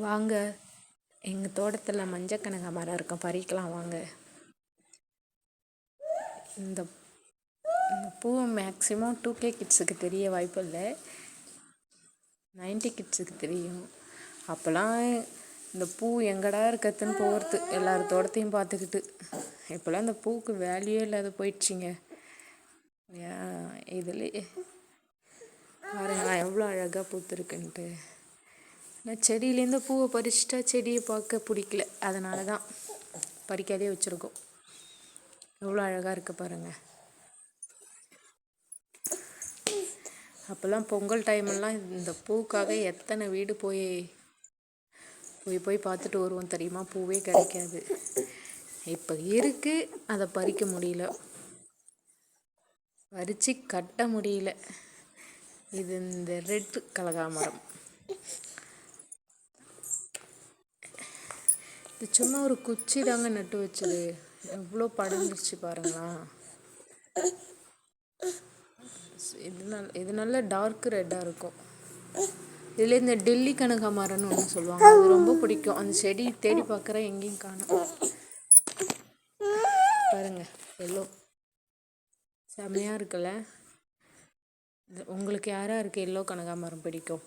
வாங்க, எங்கள் தோட்டத்தில் மஞ்சள் கனகாமரம் இருக்கும், பறிக்கலாம் வாங்க. இந்த பூவை மேக்ஸிமம் 2K கிட்ஸுக்கு தெரிய வாய்ப்பு இல்லை, 90 கிட்ஸுக்கு தெரியும். அப்போல்லாம் இந்த பூ எங்கடா இருக்கிறதுன்னு போகிறது எல்லார் தோட்டத்தையும் பார்த்துக்கிட்டு. இப்போல்லாம் இந்த பூவுக்கு வேல்யூ இல்லாத போயிடுச்சிங்க. இதுலேயே பாருங்க எவ்வளோ அழகாக பூத்துருக்குன்ட்டு. நான் செடியிலேருந்து பூவை பறிச்சிட்டா செடியை பார்க்க பிடிக்கல, அதனால தான் பறிக்காதே வச்சுருக்கோம். எவ்வளோ அழகாக இருக்குது பாருங்கள். அப்போல்லாம் பொங்கல் டைமெல்லாம் இந்த பூக்காக எத்தனை வீடு போய் பார்த்துட்டு வருவோம் தெரியுமா. பூவே கிடைக்காது. இப்போ இருக்குது, அதை பறிக்க முடியல, பறித்து கட்ட முடியல. இது இந்த ரெட் கனகாமரம். இது சும்மா ஒரு குச்சி தாங்க நட்டு வச்சது, எவ்வளோ படர்ந்துருச்சு பாருங்களா. இது நல்ல டார்க் ரெட்டாக இருக்கும். இதில் இந்த டெல்லி கனகாமரம்னு ஒன்று சொல்லுவாங்க, அது ரொம்ப பிடிக்கும். அந்த செடி தேடி பார்க்குறேன், எங்கேயும் காணோம். பாருங்கள் எல்லோ செம்மையாக இருக்குல்ல. உங்களுக்கு யாருக்கு எல்லோ கனகாமரம் பிடிக்கும்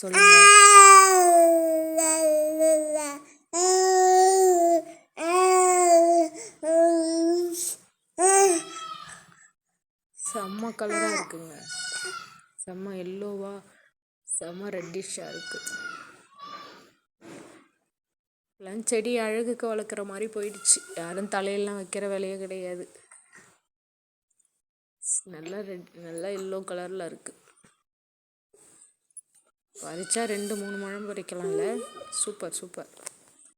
சொல்லுங்க. செம்ம கலராக இருக்குங்க, செம்ம எல்லோவா, செம்ம ரெட்டிஷாக இருக்குது. எல்லாம் செடி அழகுக்கு வளர்க்குற மாதிரி போயிடுச்சு, யாரும் தலையெல்லாம் வைக்கிற வேலையே கிடையாது. நல்லா எல்லோ கலரில் இருக்குது. பறிச்சா 2-3 முழம் பறிக்கலாம்ல. Super super.